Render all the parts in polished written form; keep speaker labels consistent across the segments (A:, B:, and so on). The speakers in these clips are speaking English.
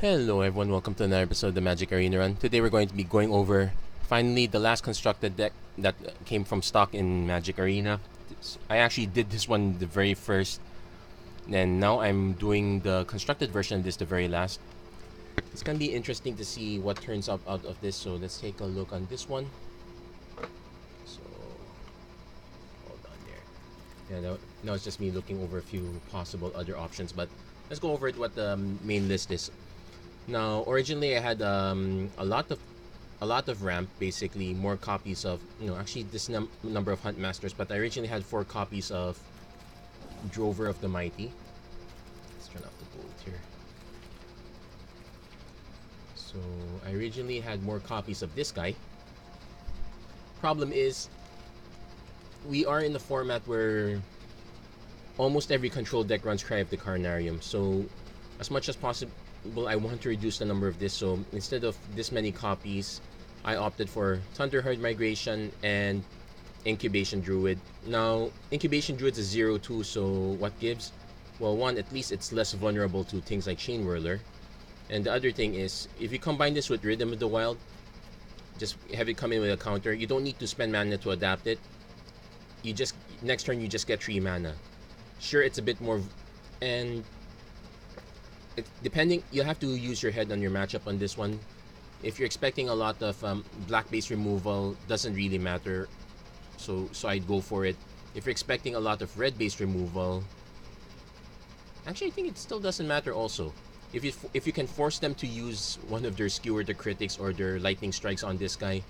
A: Hello everyone, welcome to another episode of the MTG Arena Run. Today we're going to be going over, finally, the last constructed deck that came from stock in Magic Arena. I actually did this one the very first, and now I'm doing the constructed version of this the very last. It's going to be interesting to see what turns up out of this, so let's take a look on this one. So, hold on there. Yeah, now it's just me looking over a few possible other options, but let's go over it what the main list is. Now, originally I had a lot of ramp, basically more copies of actually this number of Hunt Masters, but I originally had 4 copies of Drover of the Mighty. Let's turn off the bolt here. So I originally had more copies of this guy. Problem is, we are in the format where almost every control deck runs Cry of the Carnarium, so as much as possible I want to reduce the number of this, so instead of this many copies, I opted for Thunderherd Migration and Incubation Druid. Now, Incubation Druid is 0-2, so what gives? Well, one, at least it's less vulnerable to things like Chain Whirler. And the other thing is, if you combine this with Rhythm of the Wild, just have it come in with a counter, you don't need to spend mana to adapt it. You just, next turn you just get 3 mana. Sure, it's a bit more, and depending, you have to use your head on your matchup on this one. If you're expecting a lot of black base removal, doesn't really matter, so I'd go for it. If you're expecting a lot of red base removal, actually I think it still doesn't matter also. If you can force them to use one of their Skewer the Critics or their Lightning Strikes on this guy,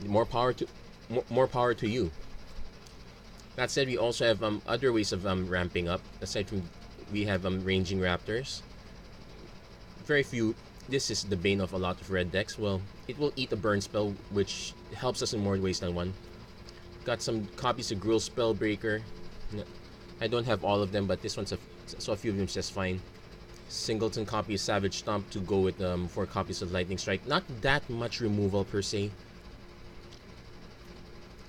A: more power to you. That said, we also have other ways of ramping up. Aside from, we have Ranging Raptors. Very few. This is the bane of a lot of red decks. Well, it will eat a burn spell, which helps us in more ways than one. Got some copies of Gruul Spellbreaker. I don't have all of them, but this one's so a few of them is just fine. Singleton copy of Savage Stomp to go with 4 copies of Lightning Strike. Not that much removal per se.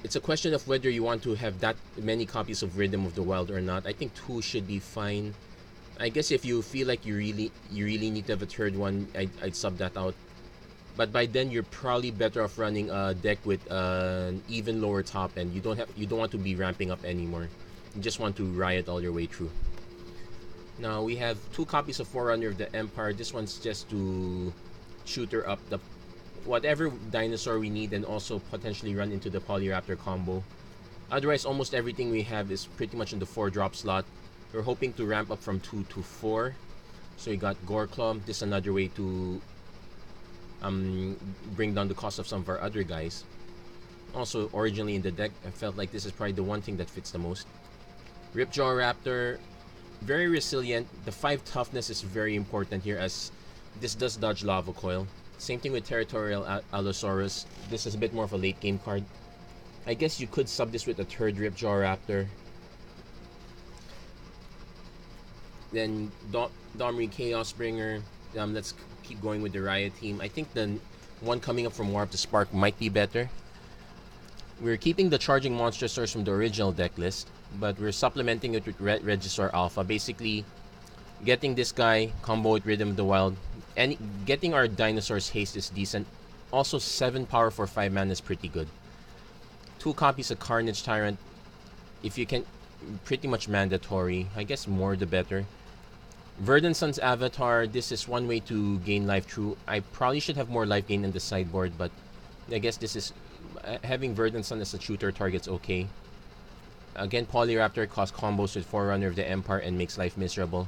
A: It's a question of whether you want to have that many copies of Rhythm of the Wild or not. I think 2 should be fine. I guess if you feel like you really need to have a third one, I'd sub that out. But by then you're probably better off running a deck with an even lower top end. You don't want to be ramping up anymore. You just want to riot all your way through. Now we have 2 copies of Forerunner of the Empire. This one's just to shooter up the whatever dinosaur we need, and also potentially run into the Polyraptor combo. Otherwise, almost everything we have is pretty much in the 4-drop slot. We're hoping to ramp up from 2 to 4. So you got Goreclaw. This is another way to bring down the cost of some of our other guys. Also, originally in the deck, I felt like this is probably the one thing that fits the most. Ripjaw Raptor, very resilient. The 5 toughness is very important here, as this does dodge Lava Coil. Same thing with Territorial Allosaurus. This is a bit more of a late game card. I guess you could sub this with a 3rd Ripjaw Raptor. Then Domri Chaosbringer. Let's keep going with the Riot team. I think the one coming up from Warp to Spark might be better. We're keeping the Charging Monster Source from the original deck list, but we're supplementing it with Regisaur Alpha. Basically, getting this guy combo with Rhythm of the Wild, and getting our Dinosaur's Haste is decent. Also, 7 power for 5 mana is pretty good. 2 copies of Carnage Tyrant, if you can, pretty much mandatory. I guess more the better. Verdant Avatar, this is one way to gain life through. I probably should have more life gain in the sideboard, but I guess this is, having Verdant as a shooter target's okay. Again, Polyraptor costs combos with Forerunner of the Empire and makes life miserable.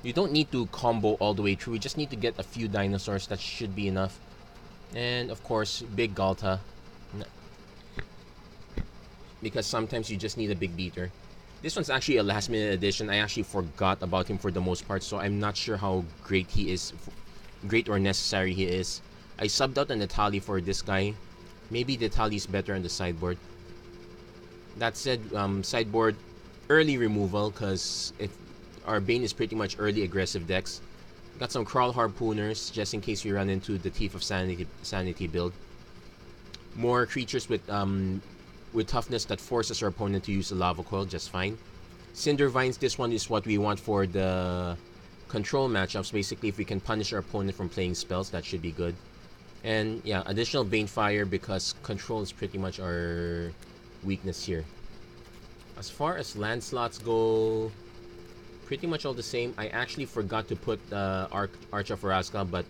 A: You don't need to combo all the way through, you just need to get a few dinosaurs, that should be enough. And of course, Big Galta, because sometimes you just need a big beater. This one's actually a last minute addition. I actually forgot about him for the most part, so I'm not sure how great he is, great or necessary he is. I subbed out an Itali for this guy. Maybe the Itali is better on the sideboard. That said, sideboard early removal, because our Bane is pretty much early aggressive decks. Got some Crawl Harpooners, just in case we run into the Thief of Sanity build. More creatures with toughness that forces our opponent to use a Lava Coil, just fine. Cinder Vines, this one is what we want for the control matchups. Basically, if we can punish our opponent from playing spells, that should be good. And yeah, additional Banefire because control is pretty much our weakness here. As far as land slots go, pretty much all the same. I actually forgot to put Arch of Araska, but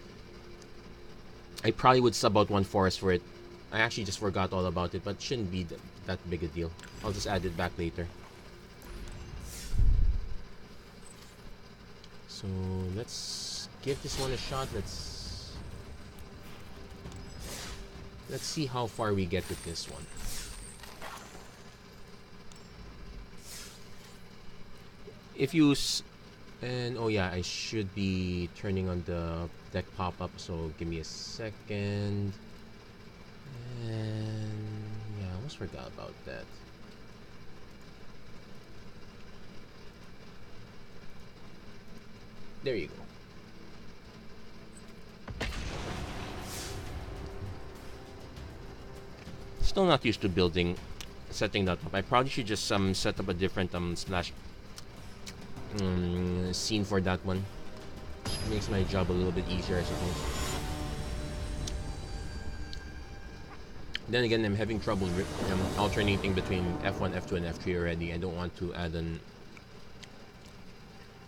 A: I probably would sub out one forest for it. I actually just forgot all about it, but it shouldn't be that big a deal. I'll just add it back later. So let's give this one a shot. Let's see how far we get with this one. If you and oh yeah, I should be turning on the deck pop-up, so give me a second. And yeah, I almost forgot about that. There you go. Still not used to setting that up. I probably should just set up a different splash scene for that one. Makes my job a little bit easier, I suppose. Then again, I'm having trouble alternating between F1, F2, and F3 already. I don't want to add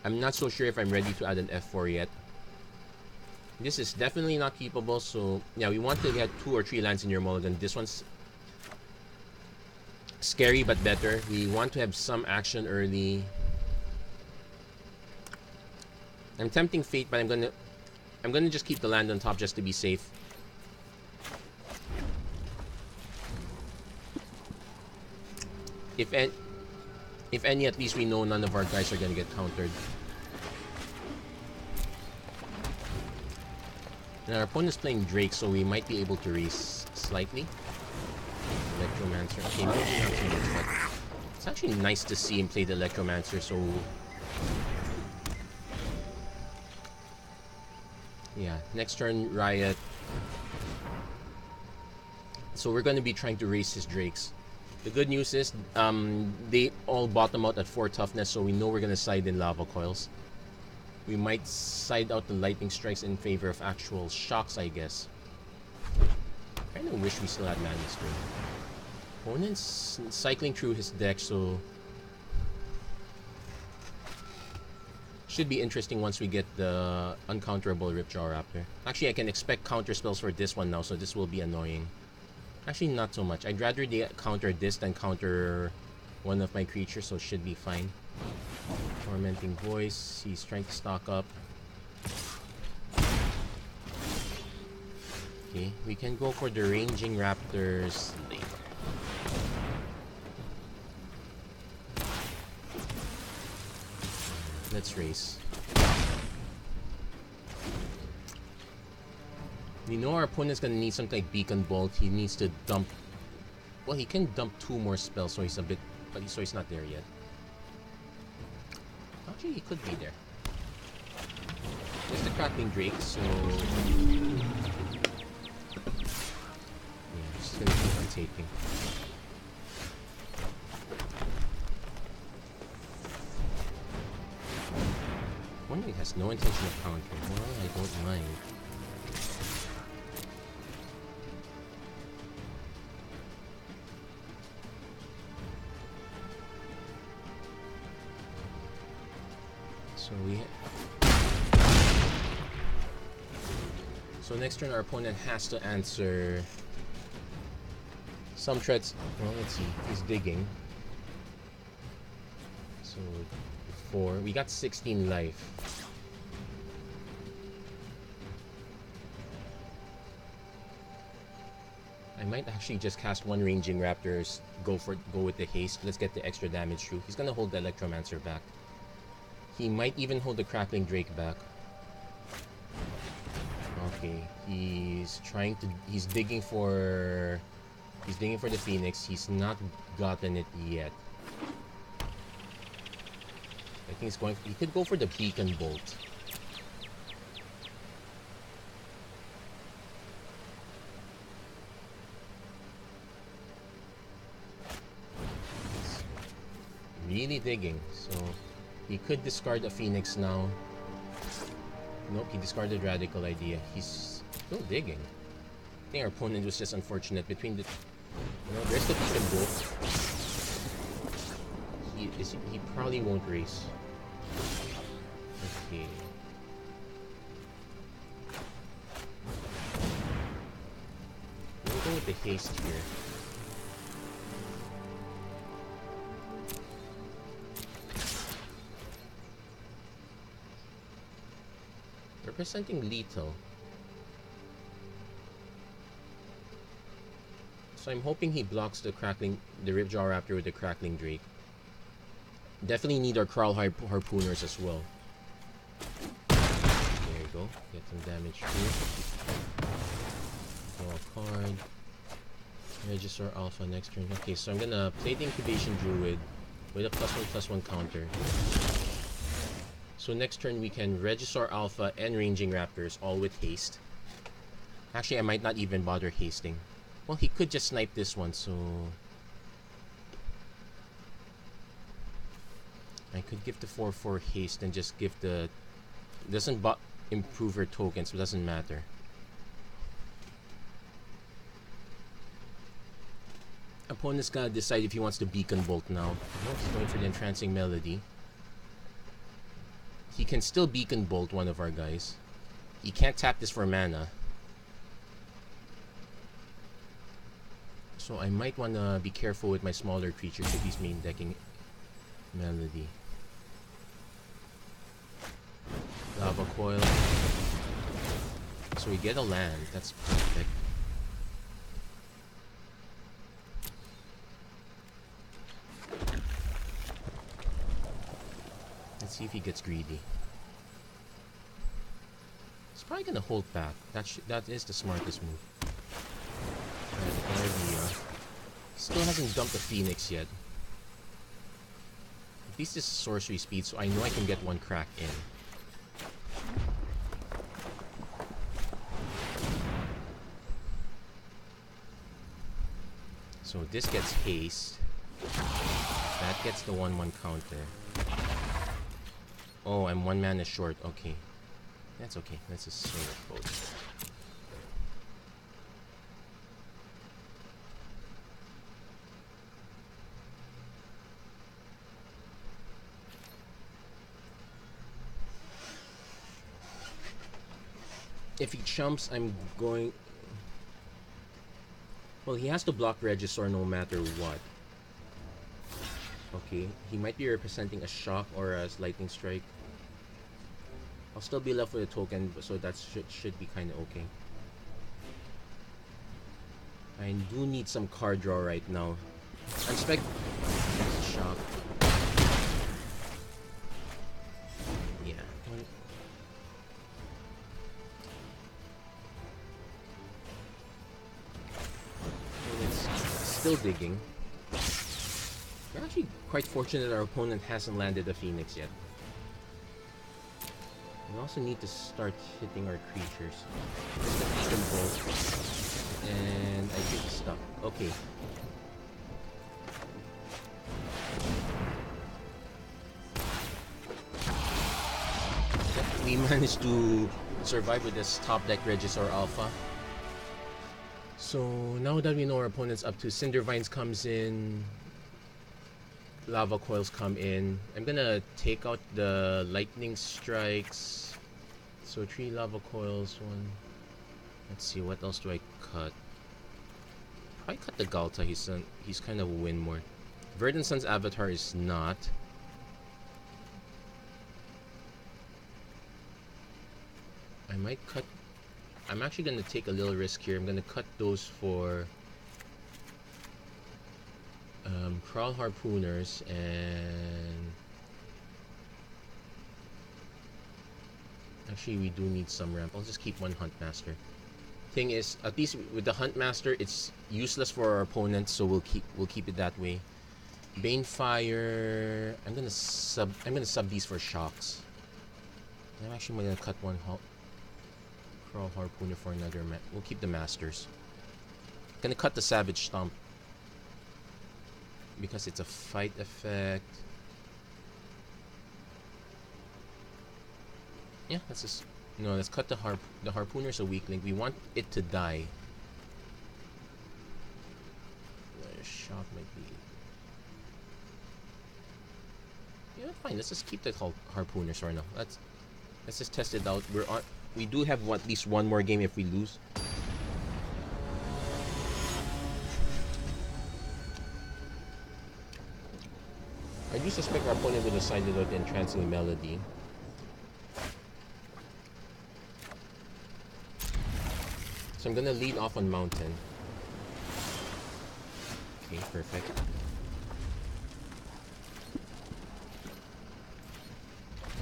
A: I'm not so sure if I'm ready to add an F4 yet. This is definitely not keepable, so yeah, we want to get 2 or 3 lands in your mulligan. This one's scary but better. We want to have some action early. I'm tempting fate, but I'm gonna just keep the land on top just to be safe. If any, at least we know none of our guys are gonna get countered. And our opponent's playing Drake, so we might be able to raise slightly. Electromancer. Okay, maybe not too much, but it's actually nice to see him play the Electromancer, so yeah, next turn, Riot. So we're going to be trying to raise his Drakes. The good news is they all bottom out at 4 toughness, so we know we're going to side in Lava Coils. We might side out the Lightning Strikes in favor of actual Shocks, I guess. I kind of wish we still had Mana Spring. Opponent's cycling through his deck, so should be interesting once we get the uncounterable Ripjaw Raptor. Actually, I can expect counter spells for this one now, so this will be annoying. Actually, not so much. I'd rather they counter this than counter one of my creatures, so it should be fine. Tormenting Voice. He's trying to stock up. Okay, we can go for the Ranging Raptors later. Let's race. We know our opponent's gonna need something like Beacon Bolt. He needs to dump. Well, he can dump 2 more spells, so he's a bit. But so he's not there yet. Actually, he could be there. There's the Crackling Drake, so yeah, just gonna keep on taking. One has no intention of countering. Well, I don't mind. So next turn our opponent has to answer some threats. Well, let's see. He's digging. So 4. We got 16 life. I might actually just cast 1 Ranging Raptors. Go with the haste. Let's get the extra damage through. He's gonna hold the Electromancer back. He might even hold the Crackling Drake back. Okay, he's digging for the Phoenix. He's not gotten it yet. I think he could go for the Beacon Bolt. Really digging, so he could discard a Phoenix now. Nope, he discarded Radical Idea. He's still digging. I think our opponent was just unfortunate between the... You know, there's the beacon bolt. He probably won't race. Okay. We'll go with the haste here. Representing lethal. So I'm hoping he blocks the Ripjaw Raptor with the Crackling Drake. Definitely need our Crawl Harpooners as well. There you go. Get some damage through. Draw a card. Register Alpha next turn. Okay, so I'm gonna play the Incubation Druid with a +1/+1 counter. So next turn we can Regisaur Alpha and Ranging Raptors, all with haste. Actually, I might not even bother hasting. Well, he could just snipe this one, so... I could give the 4/4 haste and just give the... Doesn't improve her tokens, so it doesn't matter. Opponent's gotta decide if he wants to Beacon Bolt now. No, he's going for the Entrancing Melody. He can still Beacon Bolt one of our guys. He can't tap this for mana. So I might want to be careful with my smaller creatures if he's main decking Melody. Lava Coil. So we get a land. That's perfect. Let's see if he gets greedy. He's probably gonna hold back. That is the smartest move. Alright, still hasn't dumped the Phoenix yet. At least this is sorcery speed, so I know I can get one crack in. So this gets haste. That gets the 1/1 counter. Oh, I'm 1 mana short. Okay. That's okay. Let's just swing it both. If he chumps, I'm going... Well, he has to block Regisaur no matter what. Okay, he might be representing a Shock or a Lightning Strike. I'll still be left with a token, so that should be kind of okay. I do need some card draw right now. I expect Shock. Yeah. It's still digging. We're actually quite fortunate our opponent hasn't landed a Phoenix yet. We also need to start hitting our creatures. Just the Beacon Bolt. And I get stuck. Okay. We managed to survive with this top deck Regisaur Alpha. So now that we know our opponent's up to, Cindervines comes in. Lava Coils come in. I'm gonna take out the Lightning Strikes. So 3 Lava Coils, 1. Let's see, what else do I cut? Probably cut the Galta. He's kind of a win more. Verdant Sun's Avatar is not. I might cut... I'm actually gonna take a little risk here. I'm gonna cut those for... Crawl Harpooners and... Actually, we do need some ramp. I'll just keep 1 Huntmaster. Thing is, at least with the Huntmaster, it's useless for our opponents, so we'll keep it that way. Banefire. I'm gonna sub these for Shocks. I'm actually gonna cut 1 Crawl Harpooner for another. We'll keep the Masters. Gonna cut the Savage Stomp because it's a fight effect. Yeah, let's just No, let's cut the harpooner's a weak link. We want it to die. The shock might be. Yeah, fine. Let's just keep the harpooner for now. Let's just test it out. We do have at least one more game if we lose. I do suspect our opponent would have sided out the entrancing melody. So I'm gonna lead off on mountain. Okay, perfect.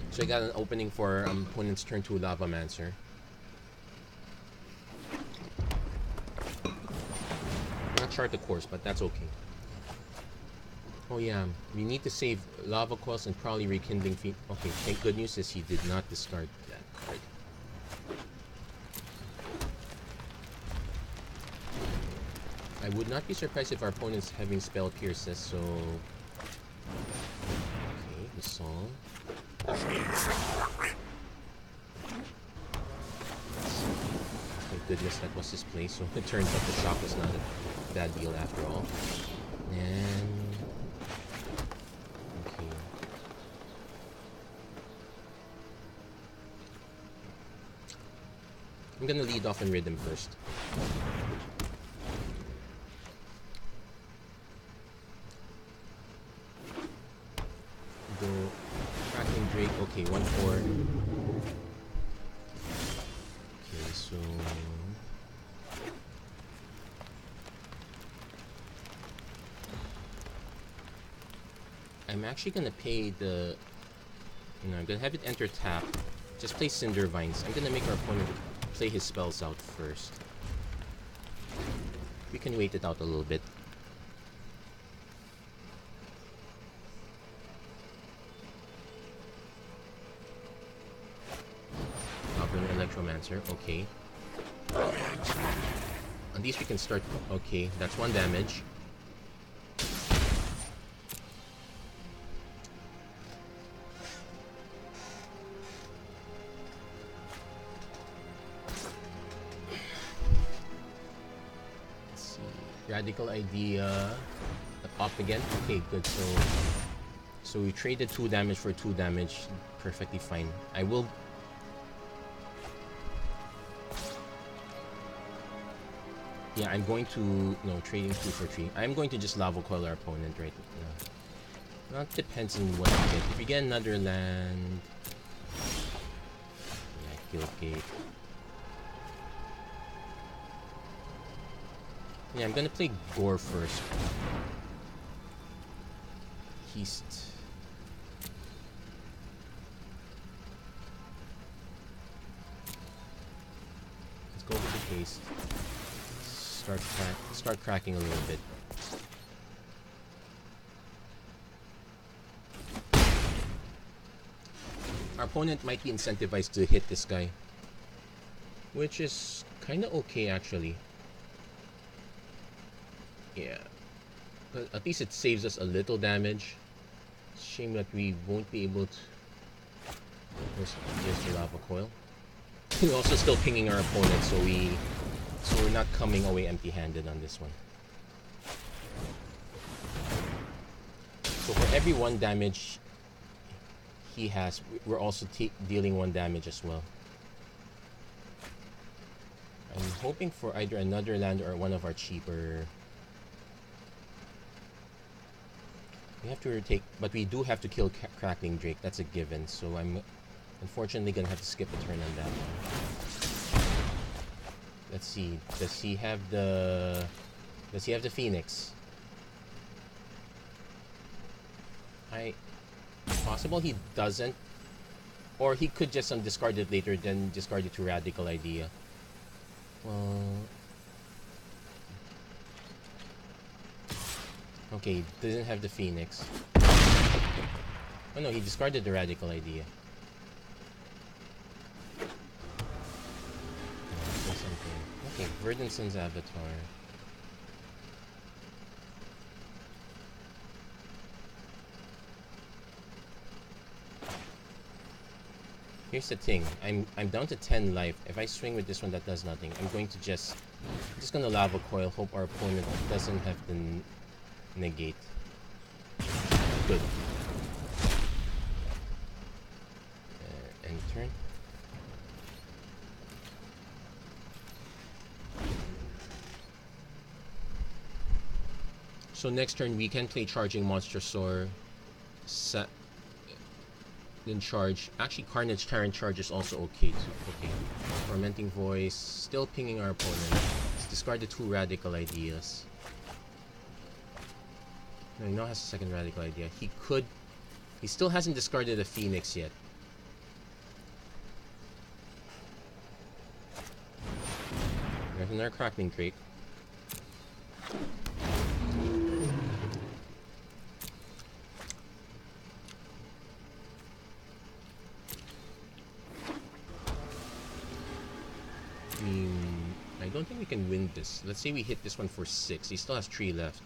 A: So I got an opening for opponent's turn 2 Lava Mancer. Not chart the course, but that's okay. Oh yeah, we need to save Lava Coils and probably Rekindling Feet. Okay, thank good news is he did not discard that card. I would not be surprised if our opponent's having Spell Pierces, so... Okay, the song. Thank goodness that was his play, so it turns out the shock was not a bad deal after all. And... Okay. I'm gonna lead off in Rhythm first. Go Crackling Drake, okay, 1/4. Okay, so I'm actually gonna pay the I'm gonna have it enter tap. Just play Cinder Vines. I'm gonna make our opponent play his spells out first. We can wait it out a little bit. Electromancer, okay. At least we can start. Okay, that's 1 damage. Let's see. Radical Idea. Up again. Okay, good. So we traded 2 damage for 2 damage. Perfectly fine. I will. Yeah, I'm going to... No, trading 2 for 3. I'm going to just Lava Coil our opponent right now. Well, it depends on what you get. If you get another land... Yeah, Guildgate. Yeah, I'm gonna play Gore first. Heist. Let's go with the haste. Start cracking a little bit. Our opponent might be incentivized to hit this guy, which is kind of okay actually. Yeah, but at least it saves us a little damage. Shame that we won't be able to. Here's the Lava Coil. We're also still pinging our opponent, so we're not coming away empty-handed on this one. So for every 1 damage he has, we're also dealing 1 damage as well. I'm hoping for either another land or one of our cheaper... We have to retake, but we do have to kill Crackling Drake. That's a given, so I'm unfortunately gonna have to skip a turn on that one. Let's see. Does he have the Phoenix? Possible he doesn't. Or he could just discard it later, then discard it to Radical Idea. Well... Okay, doesn't have the Phoenix. Oh no, he discarded the Radical Idea. Okay, Verdenson's Avatar. Here's the thing. I'm down to 10 life. If I swing with this one, that does nothing. I'm going to just gonna lava coil. Hope our opponent doesn't have the negate. Good. End turn. So next turn we can play charging Monstrosaur. Then charge. Actually, Carnage Tyrant charge is also okay too. Okay. Tormenting Voice. Still pinging our opponent. Let's discard the 2 Radical Ideas. No, he now has a second Radical Idea. He still hasn't discarded a Phoenix yet. There's another Crackling Crate. I don't think we can win this. Let's say we hit this one for 6. He still has 3 left.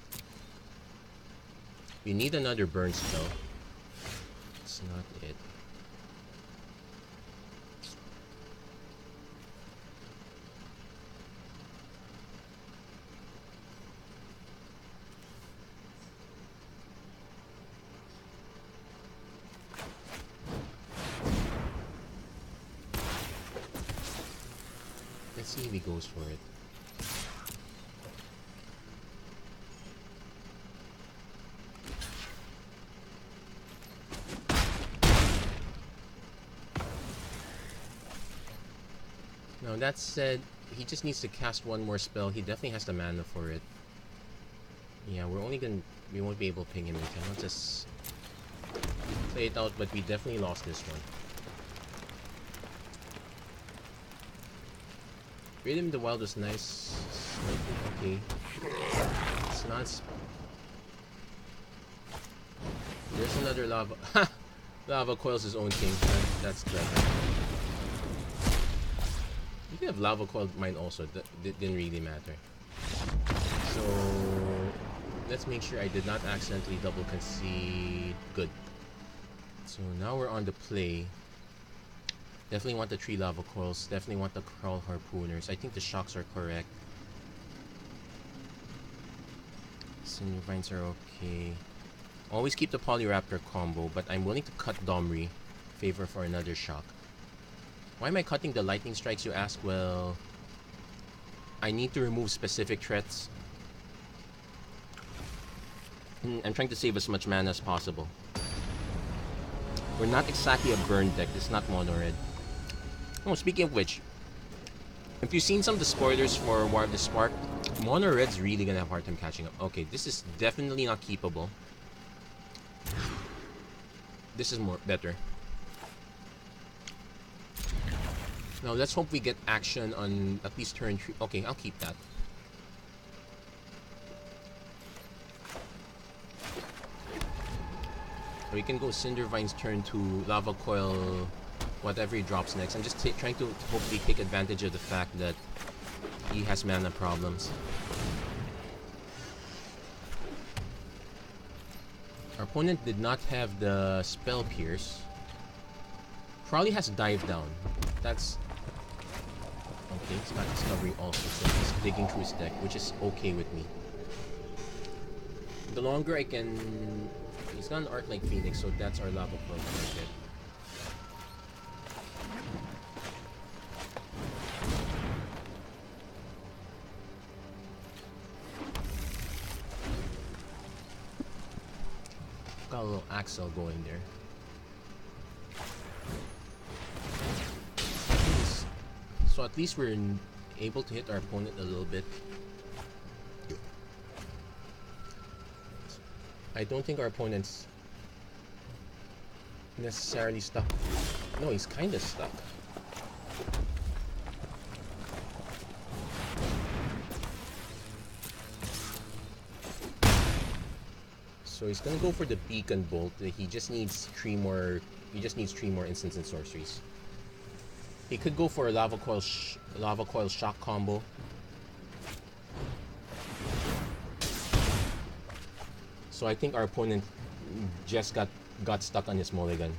A: We need another burn spell. That's not it. Let's see if he goes for it. Now that said, he just needs to cast one more spell. He definitely has the mana for it. Yeah, we won't be able to ping him in time. Let's just play it out, but we definitely lost this one. Rhythm in the Wild was nice. Okay. It's not. There's another lava. Ha! Lava coils his own king. That's clever. You can have lava coil mine also. That didn't really matter. So let's make sure I did not accidentally double concede. Good. So now we're on the play. Definitely want the 3 lava coils. Definitely want the crawl harpooners. I think the shocks are correct. Cinder vines are okay. Always keep the Polyraptor combo, but I'm willing to cut Domri. Favor for another shock. Why am I cutting the lightning strikes, you ask? Well, I need to remove specific threats. I'm trying to save as much mana as possible. We're not exactly a burn deck. This is not mono red. Oh, speaking of which, if you've seen some of the spoilers for War of the Spark, mono red's really gonna have a hard time catching up. Okay, this is definitely not keepable. This is better. Now let's hope we get action on at least turn 3. Okay, I'll keep that. We can go Cinder Vines turn 2, Lava Coil, whatever he drops next. I'm just trying to hopefully take advantage of the fact that he has mana problems. Our opponent did not have the Spell Pierce. Probably has Dive Down. That's... okay, it's got Discovery also, so he's digging through his deck, which is okay with me. The longer I can... he's got an art like Phoenix, so that's our lava pro right. Got a little Axel going there. So at least we're able to hit our opponent a little bit. I don't think our opponent's necessarily stuck. No, he's kind of stuck. So he's gonna go for the Beacon Bolt. He just needs 3 more. He just needs 3 more instants and sorceries. He could go for a Lava Coil Shock combo. So I think our opponent just got stuck on his mulligan.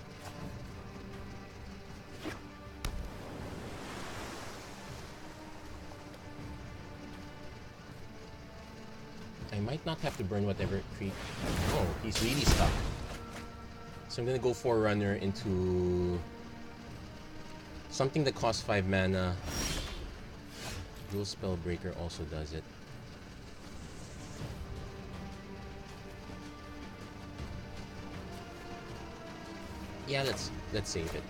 A: might not have to burn whatever creep. Oh, he's really stuck. So I'm gonna go Forerunner into something that costs 5 mana. Dual Spellbreaker also does it. Yeah, let's save it.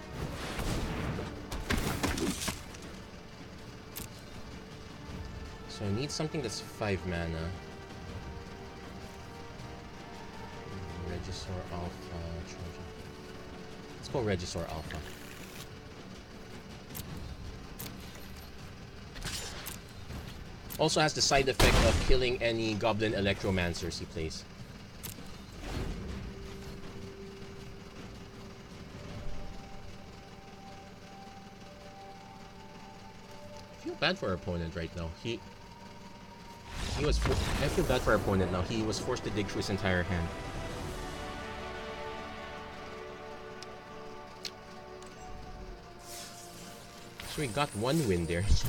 A: So I need something that's 5 mana. Regisaur Alpha. Let's go Regisaur Alpha. Also has the side effect of killing any Goblin Electromancers he plays. I feel bad for our opponent right now. I feel bad for our opponent now. He was forced to dig through his entire hand. So we got one win there. So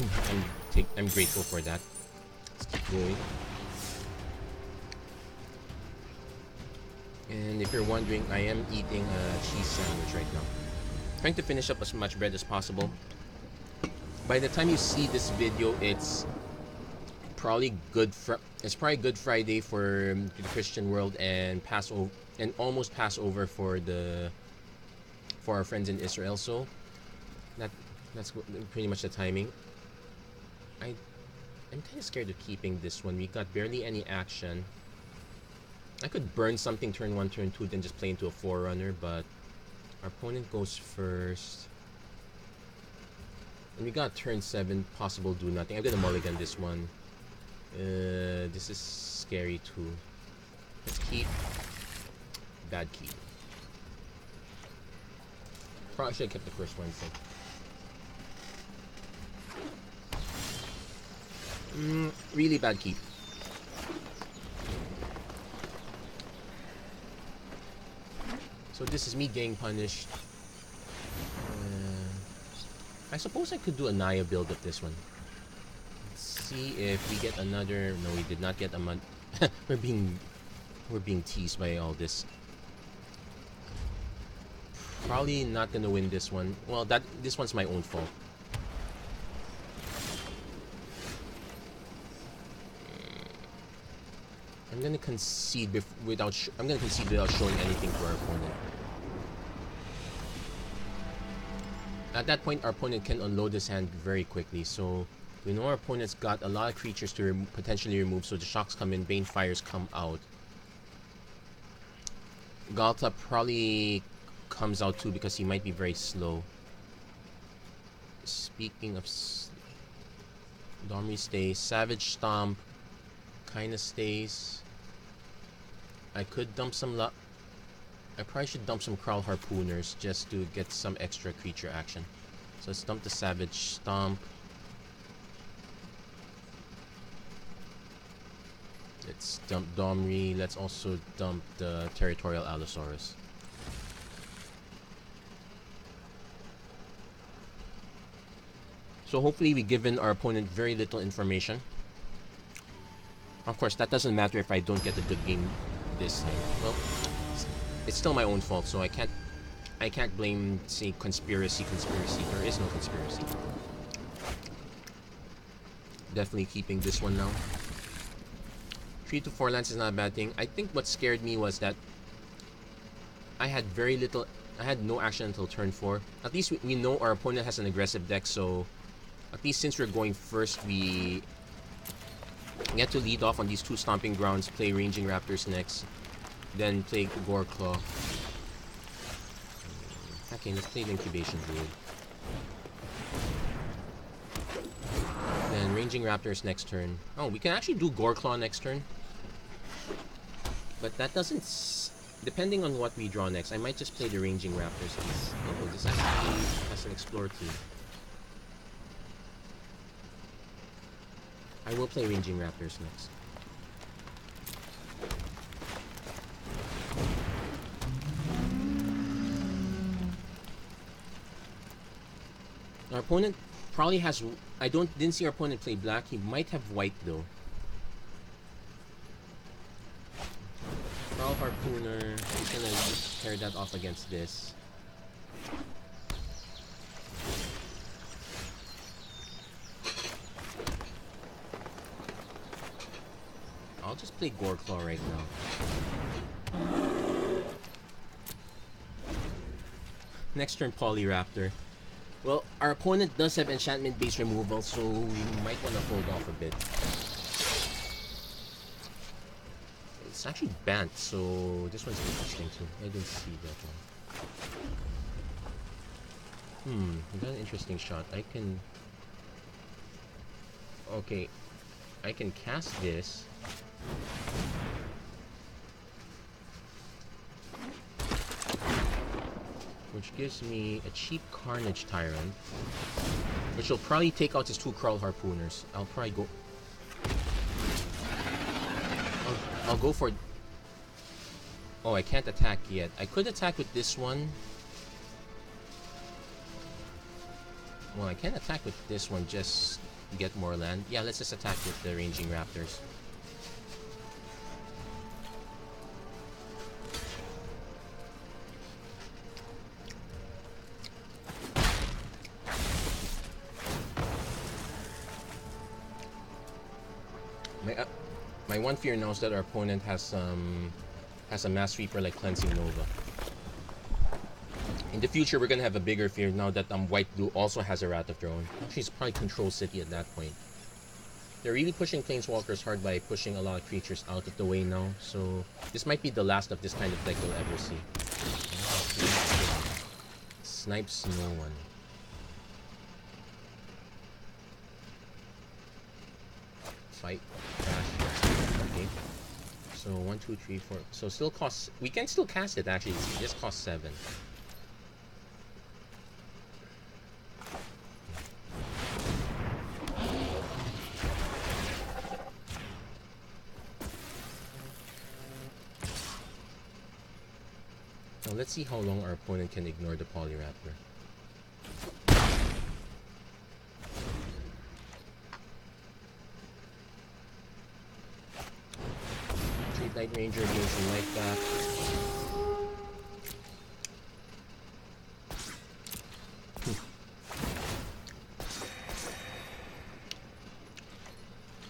A: I'm grateful for that. Let's keep going. And if you're wondering, I am eating a cheese sandwich right now. Trying to finish up as much bread as possible. By the time you see this video, it's probably Good Friday for the Christian world, and Passover, and almost Passover for our friends in Israel. So that's pretty much the timing. I'm kind of scared of keeping this one. We got barely any action. I could burn something turn 1, turn 2, then just play into a Forerunner, but our opponent goes first. And we got turn 7, possible do nothing. I'm gonna mulligan this one. This is scary too. Let's keep. Bad keep. Probably should have kept the first one. So. Really bad keep. So this is me getting punished. I suppose I could do a Naya build of this one. Let's see if we get another. No, we did not get a month. we're being teased by all this. Probably not gonna win this one. Well, this one's my own fault. I'm gonna concede without showing anything to our opponent. At that point, our opponent can unload his hand very quickly. So we know our opponent's got a lot of creatures to potentially remove. So the shocks come in, Bane Fires come out. Galta probably comes out too because he might be very slow. Speaking of, Domri stays. Savage Stomp kind of stays. I could dump some luck. I probably should dump some Kraul Harpooners just to get some extra creature action. So let's dump the Savage Stomp. Let's dump Domri. Let's also dump the Territorial Allosaurus. So hopefully we've given our opponent very little information. Of course, that doesn't matter if I don't get a good game this time. Well, it's still my own fault, so I can't blame, say, conspiracy. There is no conspiracy. Definitely keeping this one now. 3 to 4 lands is not a bad thing. I think what scared me was that I had no action until turn 4. At least we know our opponent has an aggressive deck, so at least since we're going first, we get to lead off on these 2 Stomping Grounds, play Ranging Raptors next, then play Goreclaw. Okay, let's play the Incubation Druid. Then Ranging Raptors next turn. Oh, we can actually do Goreclaw next turn. But that doesn't... Depending on what we draw next, I might just play the Ranging Raptors. Oh, this actually has an Explore key. I will play Ranging Raptors next. Our opponent probably has... didn't see our opponent play black. He might have white though. Harpooner. He's gonna pair that off against this. I'll just play Goreclaw right now. Next turn, Polyraptor. Well, our opponent does have enchantment-based removal, so we might want to hold off a bit. It's actually banned, so this one's interesting too. I didn't see that one. We got an interesting shot. I can... Okay. I can cast this. Which gives me a cheap Carnage Tyrant. Which will probably take out his 2 Crawl Harpooners. I'll probably go... I'll go for... Oh, I can't attack yet. I could attack with this one. Well, I can't attack with this one, just get more land. Yeah, let's just attack with the Ranging Raptors. My one fear now is that our opponent has a Mass Sweeper like Cleansing Nova. In the future, we're gonna have a bigger fear now that White Blue also has a Wrath of Throne. Actually, it's probably Control City at that point. They're really pushing Planeswalkers hard by pushing a lot of creatures out of the way now, so this might be the last of this kind of deck we'll ever see. Snipes no one. Fight. Okay. So 1, 2, 3, 4. So still costs. We can still cast it actually. It just costs 7. Now let's see how long our opponent can ignore the Polyraptor. Night Ranger gains some life back.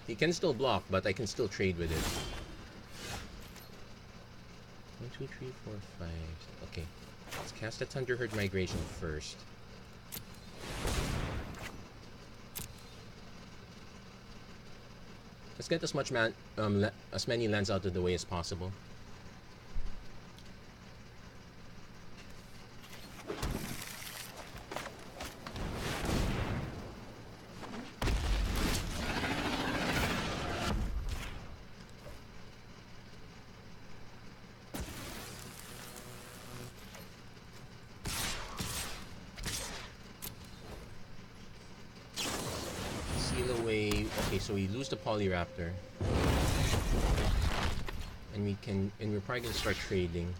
A: He can still block, but I can still trade with it. 1, 2, 3, 4, 5. Okay. Let's cast a Thunderherd Migration first. Let's get as many lands out of the way as possible. So we lose the Polyraptor, and we're probably gonna start trading.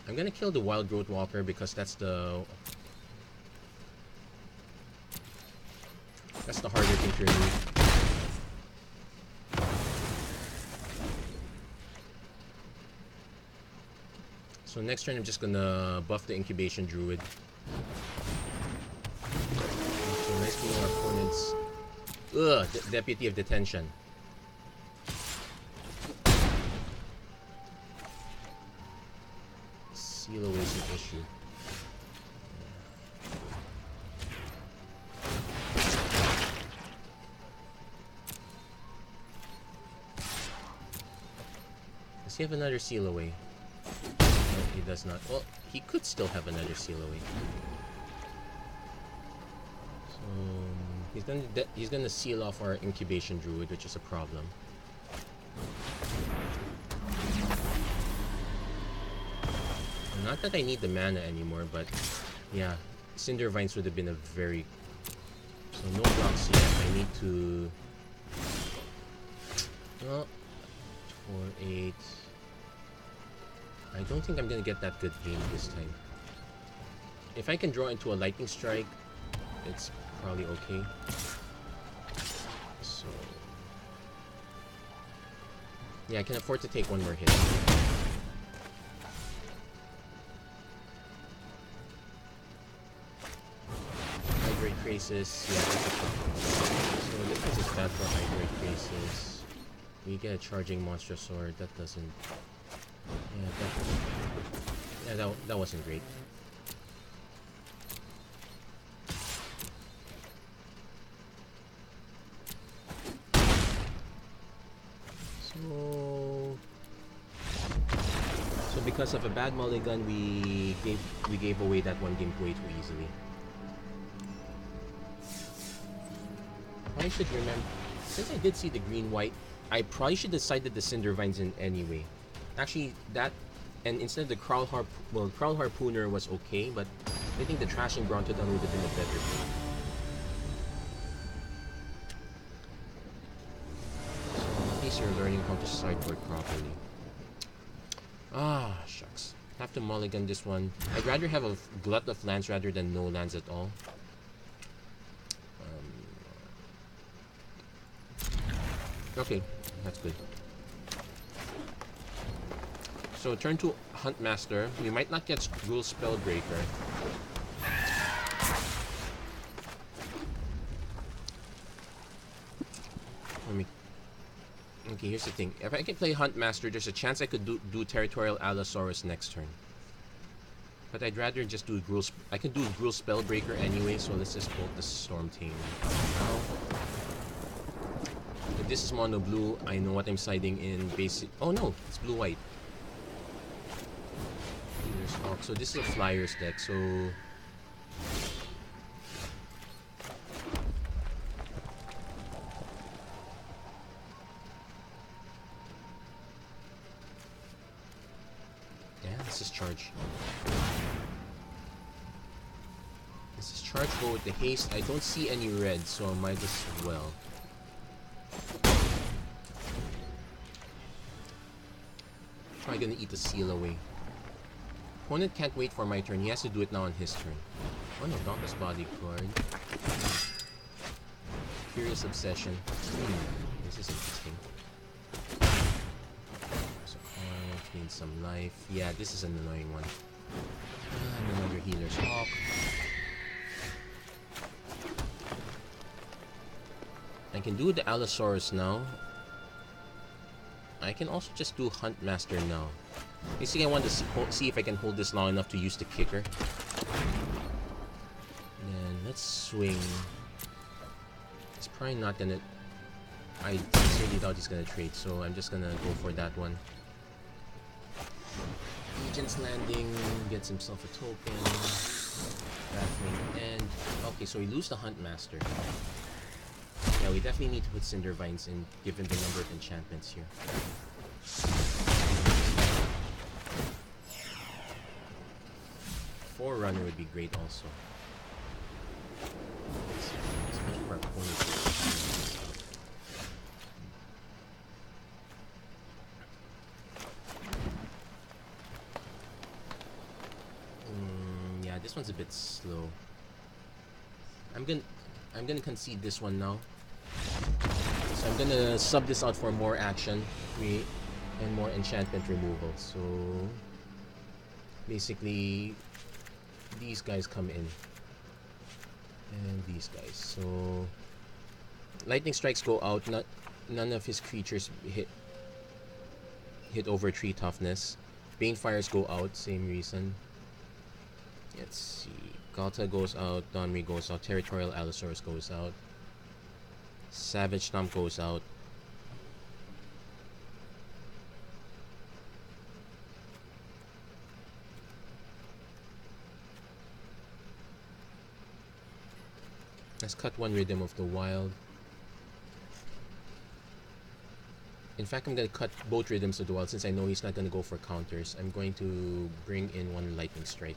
A: I'm gonna kill the Wild Growth Walker because that's the harder thing to remove. So next turn I'm just gonna buff the Incubation Druid. So nice being our opponent's Deputy of Detention. Seal away some issue. Does he have another Seal Away? He does not. Well, he could still have another Seal Away. So he's gonna seal off our Incubation Druid, which is a problem. Not that I need the mana anymore, but yeah, Cinder Vines would have been a very... So no blocks yet. I need to... Well, 4, 8... I don't think I'm gonna get that good game this time. If I can draw into a Lightning Strike, it's probably okay. So yeah, I can afford to take one more hit. Hydrate Crisis, yeah, that's a tough one. So this is bad for Hydrate Crisis. We get a charging monster sword, that doesn't... Yeah, that wasn't great. So because of a bad mulligan, we gave away that one game way too easily. I should remember, since I did see the green-white, I probably should have decided the Cinder Vines in anyway. Actually, that, and instead of the Crowl Harpooner was okay, but I think the Trashing Brontodon would have been a better thing. So at least you're learning how to sideboard properly. Ah, shucks. Have to mulligan this one. I'd rather have a glut of lands rather than no lands at all. Okay, that's good. So turn to Huntmaster. We might not get Gruul Spellbreaker. Okay, here's the thing. If I can play Huntmaster, there's a chance I could do Territorial Allosaurus next turn. But I'd rather just do Gruul. I can do Gruul Spellbreaker anyway, so let's just bolt the Storm Tamer. If this is mono blue, I know what I'm siding in. Basic. Oh no, it's blue white. So this is a Flyers deck. So yeah, this is charge. This is charge. Go with the haste. I don't see any red, so I might as well. Probably gonna eat the seal away. Opponent can't wait for my turn. He has to do it now on his turn. Oh no, Dauntless Bodyguard. Curious Obsession. This is interesting. So, gain some life. Yeah, this is an annoying one. Another Healer's Hawk. I can do the Allosaurus now. I can also just do Huntmaster now. Basically, I want to see if I can hold this long enough to use the kicker. And let's swing. It's probably not gonna... I sincerely doubt he's gonna trade, so I'm just gonna go for that one. Agent's Landing, gets himself a token. Battling End. Okay, so we lose the Huntmaster. Yeah, we definitely need to put Cinder Vines in, given the number of enchantments here. Forerunner would be great also. Especially for our opponents. Yeah, this one's a bit slow. I'm gonna concede this one now. So I'm gonna sub this out for more action and more enchantment removal. So basically these guys come in and these guys. So lightning strikes go out. None of his creatures hit over 3 toughness. Banefires go out, same reason. Let's see. Galta goes out, Donry goes out, Territorial Allosaurus goes out, Savage Stomp goes out. Let's cut one Rhythm of the Wild. In fact, I'm going to cut both Rhythms of the Wild since I know he's not going to go for counters. I'm going to bring in one Lightning Strike.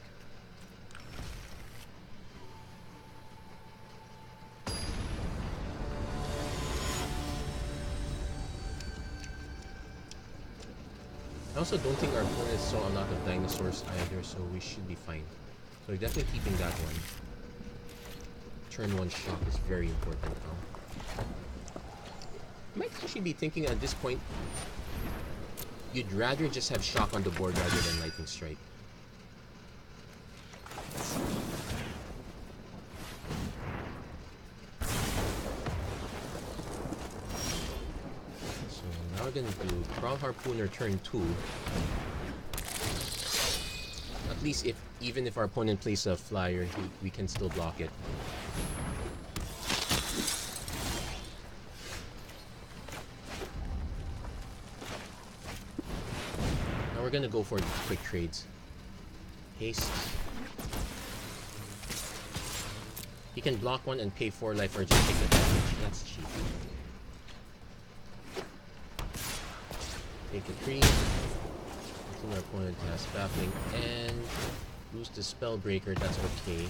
A: I also don't think our opponent saw a lot of dinosaurs either, so we should be fine. So we're definitely keeping that one. turn 1 shock is very important now. I might actually be thinking at this point, you'd rather just have shock on the board rather than lightning strike. So now we're gonna do Prowl Harpooner turn 2. At least even if our opponent plays a flyer, we can still block it. Now we're gonna go for quick trades. Haste. He can block 1 and pay 4 life or just take the damage. That's cheap. Take a 3. Until our opponent has baffling and lose the Spellbreaker, that's okay.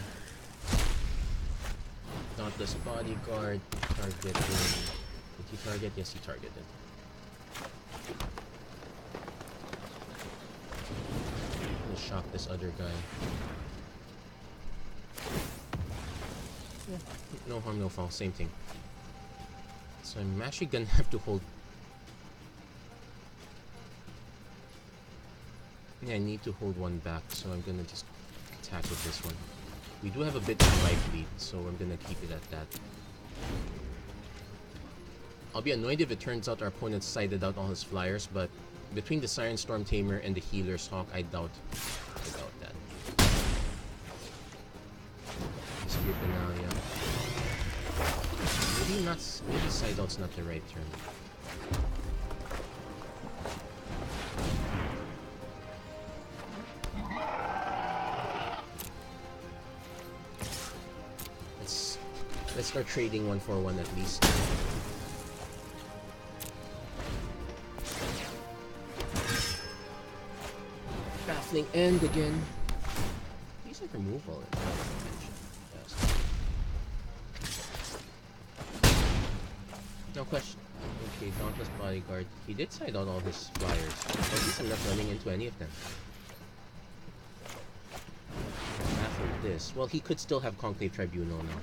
A: Dauntless Bodyguard, targeting. Did he target? Yes, he targeted. I'm gonna shock this other guy. Yeah, no harm, no foul, same thing. So I'm actually gonna have to hold. Yeah, I need to hold 1 back, so I'm gonna just attack with this one. We do have a bit of life lead, so I'm gonna keep it at that. I'll be annoyed if it turns out our opponent sided out all his flyers, but between the Siren Storm Tamer and the Healer's Hawk, I doubt that. Spear Penalia. Maybe side out's not the right term. Let's start trading 1 for 1 at least. Baffling End again. He's like removal. No question. Okay, Dauntless Bodyguard. He did side out all his flyers. At least I'm not running into any of them. After this, well, he could still have Conclave Tribunal now.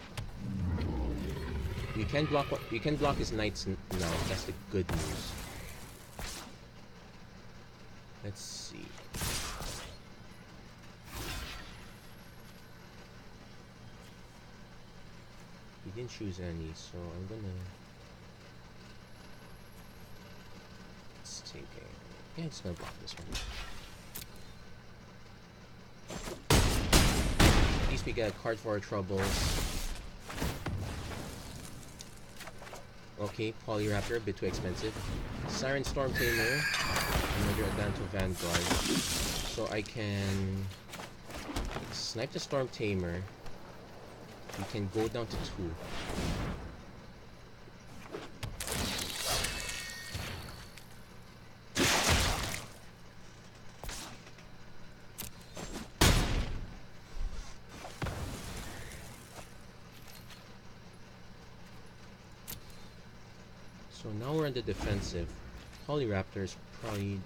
A: You can block his knights now. That's the good news. Let's see. He didn't choose any, so I'm gonna. Let's take a. Yeah, I'm just gonna block this one. At least we get a card for our troubles. Okay, Polyraptor, a bit too expensive. Siren Storm Tamer, another Adanto Vanguard. So I can snipe the Storm Tamer. We can go down to 2. So now we're on the defensive. Polyraptor's probably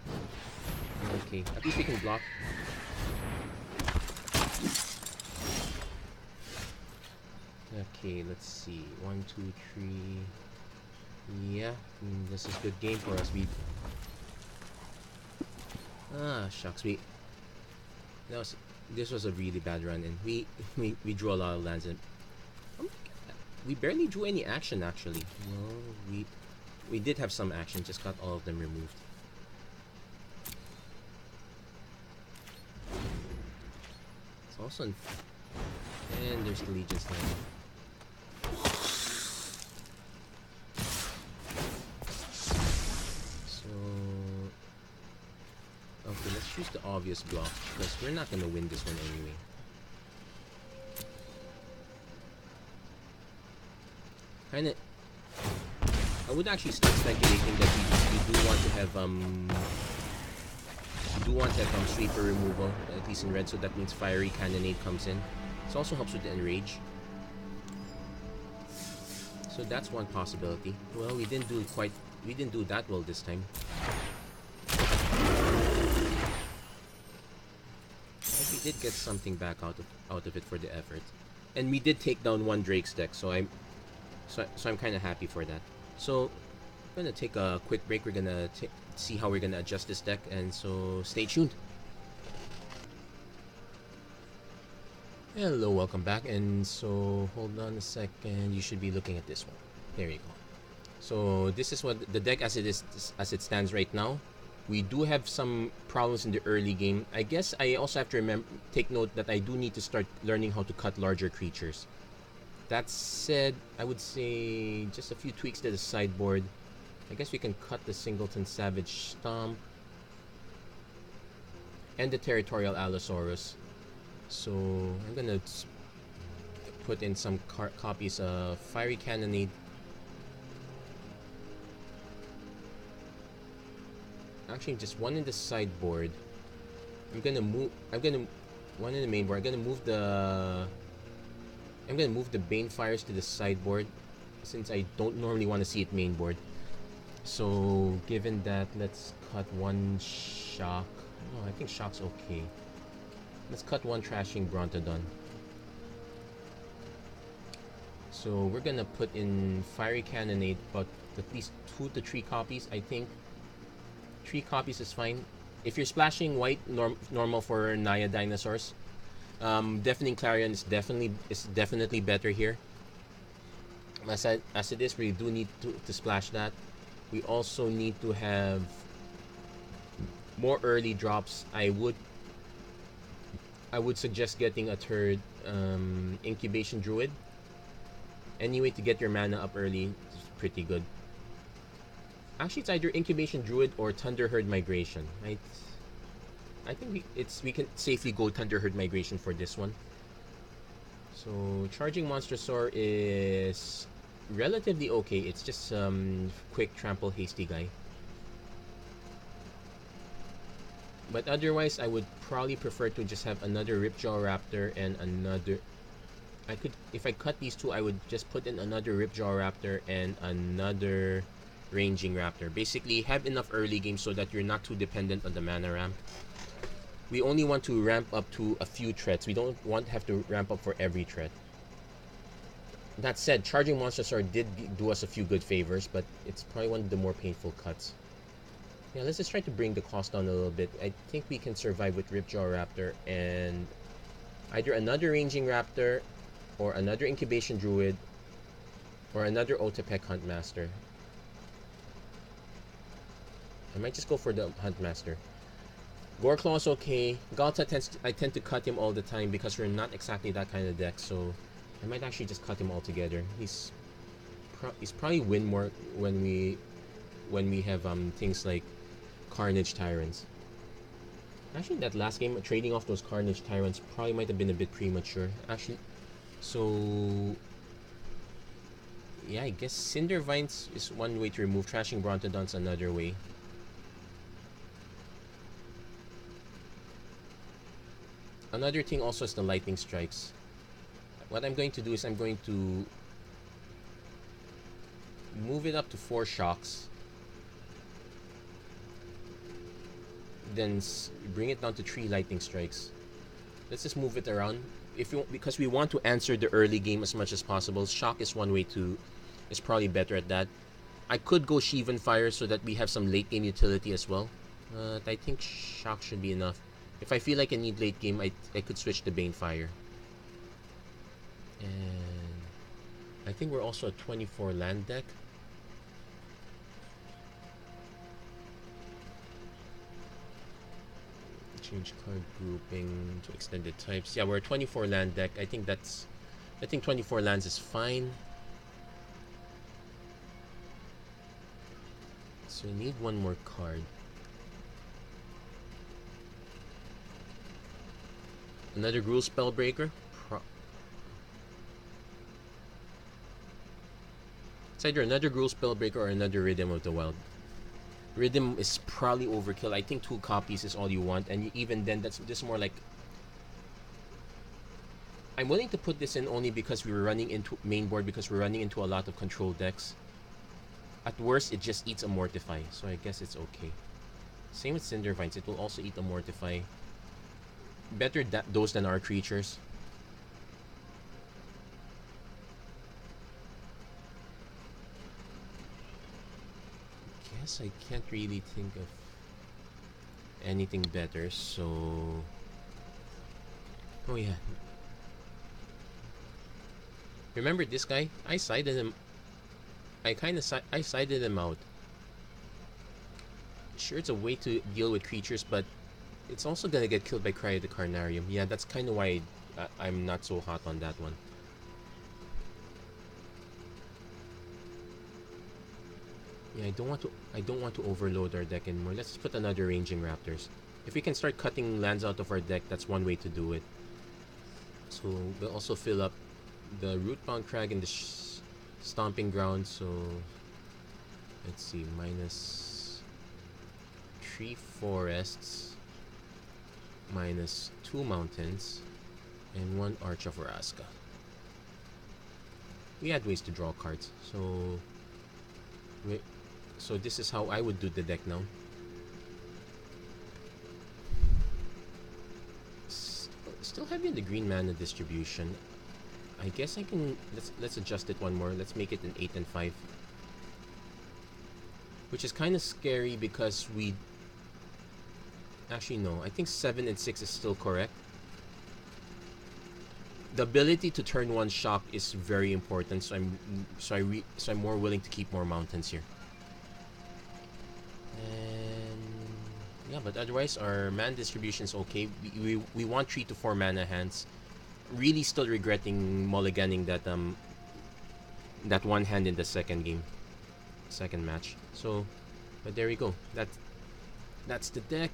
A: okay. At least we can block. Okay, let's see. 1, 2, 3. Yeah, this is good game for us. Shucks. This was a really bad run, and we drew a lot of lands, and we barely drew any action actually. No, we did have some action, just got all of them removed. It's also and there's the Legion's land. So okay, let's choose the obvious block because we're not gonna win this one anyway. Kinda, I would actually start speculating that we do want to have sweeper removal, at least in red, so that means Fiery Cannonade comes in. This also helps with the enrage. So that's one possibility. Well, we didn't do that well this time. But we did get something back out of it for the effort. And we did take down one Drake's deck, so I'm kind of happy for that. So I'm gonna take a quick break. We're gonna see how we're gonna adjust this deck, and so stay tuned. Hello, welcome back. And so hold on a second. You should be looking at this one. There you go. So this is what the deck as it stands right now. We do have some problems in the early game. I guess I also have to take note that I do need to start learning how to cut larger creatures. That said, I would say just a few tweaks to the sideboard. I guess we can cut the Singleton Savage Stomp and the Territorial Allosaurus. So I'm gonna put in some copies of Fiery Cannonade. Actually, just one in the sideboard. I'm gonna one in the main board. I'm gonna move the Banefires to the sideboard, since I don't normally want to see it main board. So given that, let's cut one Shock. Oh, I think Shock's okay. Let's cut one Trashing Brontodon. So we're gonna put in Fiery Cannonade, but at least 2 to 3 copies. I think 3 copies is fine. If you're splashing white, normal for Naya dinosaurs. Deafening Clarion is definitely better here. As it is, we do need to splash that. We also need to have more early drops. I would suggest getting a third Incubation Druid. Anyway, to get your mana up early is pretty good. Actually, it's either Incubation Druid or Thunderherd Migration. I think we can safely go Thunderherd Migration for this one. So Charging Monstrosaur is relatively okay. It's just quick trample hasty guy. But otherwise, I would probably prefer to just have another Ripjaw Raptor and another. If I cut these two, I would just put in another Ripjaw Raptor and another Ranging Raptor. Basically, have enough early game so that you're not too dependent on the mana ramp. We only want to ramp up to a few threats. We don't want to have to ramp up for every threat. That said, Charging Monstrosaur did do us a few good favors, but it's probably one of the more painful cuts. Yeah, let's just try to bring the cost down a little bit. I think we can survive with Ripjaw Raptor and either another Ranging Raptor or another Incubation Druid or another Otepec Huntmaster. I might just go for the Huntmaster. Goreclaw's okay. Galta I tend to cut him all the time because we're not exactly that kind of deck, so I might actually just cut him altogether. He's probably win more when we have things like Carnage Tyrants. Actually, that last game, trading off those Carnage Tyrants probably might have been a bit premature. Actually, so yeah, I guess Cinder Vines is one way to remove. Trashing Brontodon's another way. Another thing also is the Lightning Strikes. What I'm going to do is I'm going to move it up to 4 Shocks. Then bring it down to 3 Lightning Strikes. Let's just move it around. Because we want to answer the early game as much as possible. Shock is one way is probably better at that. I could go Shivan Fire so that we have some late game utility as well. I think Shock should be enough. If I feel like I need late game, I could switch to Banefire. And I think we're also a 24 land deck. Change card grouping to extended types. Yeah, we're a 24 land deck. I think 24 lands is fine. So we need one more card. Another Gruul Spellbreaker. It's either another Gruul Spellbreaker or another Rhythm of the Wild. Rhythm is probably overkill. I think 2 copies is all you want, and even then, that's just more like. I'm willing to put this in only because we were running into main board because we're running into a lot of control decks. At worst, it just eats a Mortify, so I guess it's okay. Same with Cinder Vines. It will also eat a Mortify. Better those than our creatures. guess I can't really think of anything better, so... Oh yeah. Remember this guy? I sided him. I sided him out. Sure, it's a way to deal with creatures, but it's also gonna get killed by Cryo the Carnarium. Yeah, that's kind of why I'm not so hot on that one. Yeah, I don't want to overload our deck anymore. Let's put another Ranging Raptors. If we can start cutting lands out of our deck, that's one way to do it. So we'll also fill up the Rootbound Crag and the Stomping Ground. So let's see, minus 3 forests, minus 2 mountains, and 1 Arch of Oraska. We had ways to draw cards, so this is how I would do the deck now. Still heavy in the green mana distribution. I guess I can... Let's adjust it one more. Let's make it an 8 and 5. Which is kind of scary because we... Actually, no. I think 7 and 6 is still correct. The ability to turn 1 shock is very important, so I'm more willing to keep more mountains here. And yeah, but otherwise our mana distribution is okay. We want 3 to 4 mana hands. Really still regretting mulliganing that one hand in the second match. So, but there we go. That's the deck.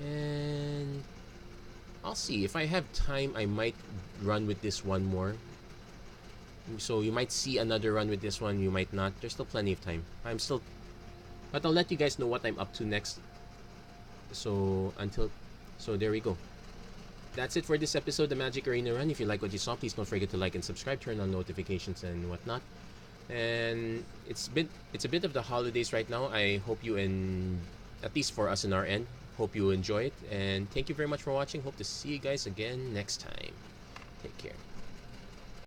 A: And I'll see. If I have time, I might run with this one more. So you might see another run with this one, you might not. There's still plenty of time. But I'll let you guys know what I'm up to next. So there we go. That's it for this episode of the Magic Arena Run. If you like what you saw, please don't forget to like and subscribe, turn on notifications and whatnot. And it's a bit of the holidays right now. I hope you, at least for us in our end, hope you enjoy it. And thank you very much for watching. Hope to see you guys again next time. Take care.